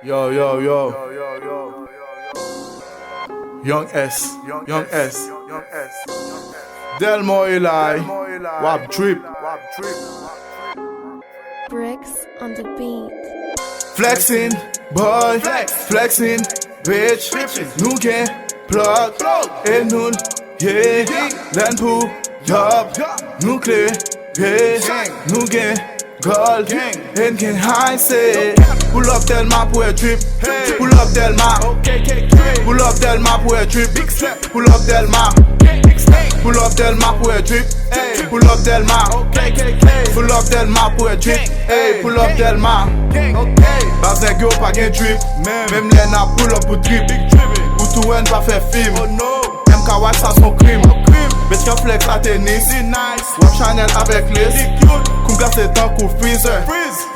Yo, yo, yo. Young S. Delmo Eli. Wap Drip. Bricks on the beat. Flexing, boy. Flexing, bitch. Nou gen plug. E nou, yeah. Len pou, yup. Nou kle, yeah. Nou gen gold. En gen high say. Pull up Delma pou e drip. Pull up Delma. Pull up Delma pou e drip. Pull up Delma. Pull up Delma pou e drip. Pull up Delma. Pull up Delma pou e drip. Pull up Delma. Bas nèg yo pa gen drip. Même lè na pull up pou drip. Ou tou en pa fè film. MK watch sa son crime. Bitch kan flex la tennis. Wap Chanel avek lis. Koum glase tan kou freezer.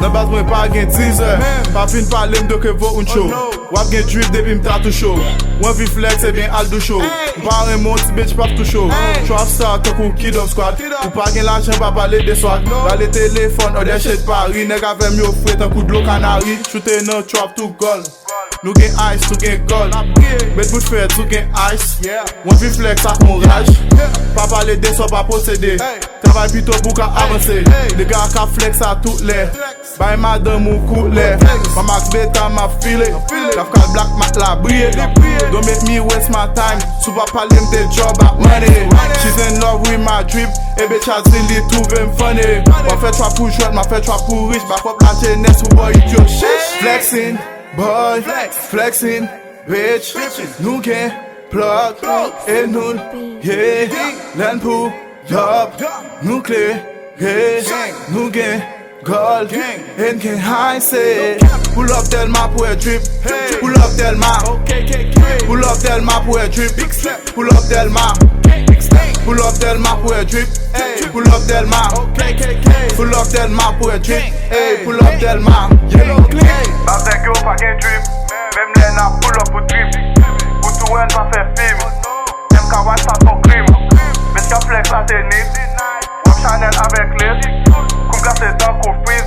Nan bas mwen pa gen teaser. Pa fin pale mdo ke vo un show. Wap gen drip depi mta tou show. Wan vi flex e bien al do show. Mpa remont bitch pap tou show. Trap star tan kou kid up squad. Ou pa gen la chen pa pale de swag. Dale telefon ou de shit pari. Neg avem yo fwe tan kou dlo kanari. Chute nan trap tou gol. Nou gen ice, tou gen gold. Bet bout fè, tou gen ice. Wan vi flex ak moun raj. Pa pale de so pa posede. Travay pito pou ka avanse. De ga ka flex a tout le. Bay madam mou kout le. Ma max beta ma file. Kaf kal black mat la brille. Don't make me waste my time. Sou pa pale mte job ak money. She's in love with my drip. E bitch a zili trouve m funny. Ma fè trap pou jwet, ma fè trap pou rich. Back up la jeunesse ou boy it yo shit. Flexing. Boy, flexing, bitch, nou gen plug, e nou, yeah, len pou, yup, nou kle, yeah, nou gen gold, en gen high say. Pull up Delma pou e drip, pull up Delma, pull up Delma pou e drip, pull up Delma, pull up Delma pou e drip, pull up Delma, pull up Delma pou e drip, pull up Delma. Bas nèg yo pa gen drip. Même lè na pull up pou drip. Ou tou en pa fè film. MK watch sa son crime. Bitch kan flex la tennis. Wap Chanel avek lis. Koum glase tan kou freeze.